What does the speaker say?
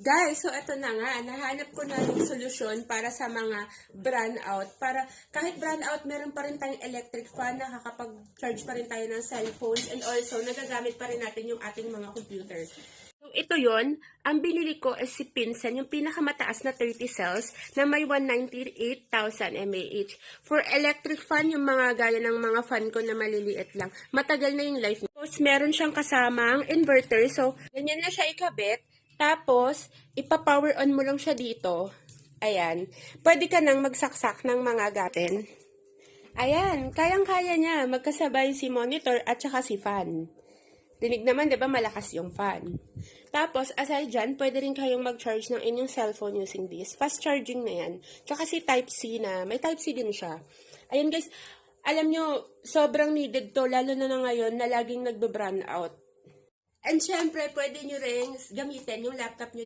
Guys, so eto na nga, nahanap ko na yung solusyon para sa mga brownout. Para kahit brownout, meron pa rin tayong electric fan, nakakapag-charge pa rin tayo ng cellphones, and also nagagamit pa rin natin yung ating mga computer. So ito yon, ang binili ko is si Pinsen, yung pinakamataas na 30 cells na may 198,000 mAh. For electric fan, yung mga gaya ng mga fan ko na maliliit lang, matagal na yung life niya. Tapos meron siyang kasamang inverter, so ganyan na siya ikabit. Tapos, ipa-power on mo lang siya dito. Ayan. Pwede ka nang magsaksak ng mga gatin. Ayan. Kayang-kaya niya. Magkasabay si monitor at saka si fan. Dinig naman, di ba, malakas yung fan. Tapos, aside dyan, pwede rin kayong mag-charge ng inyong cellphone using this. Fast charging na yan. Tsaka si Type-C na. May Type-C din siya. Ayan guys, alam nyo, sobrang needed to, lalo na ngayon na laging nagbe-brown out. And syempre, pwede nyo rin gamitin yung laptop nyo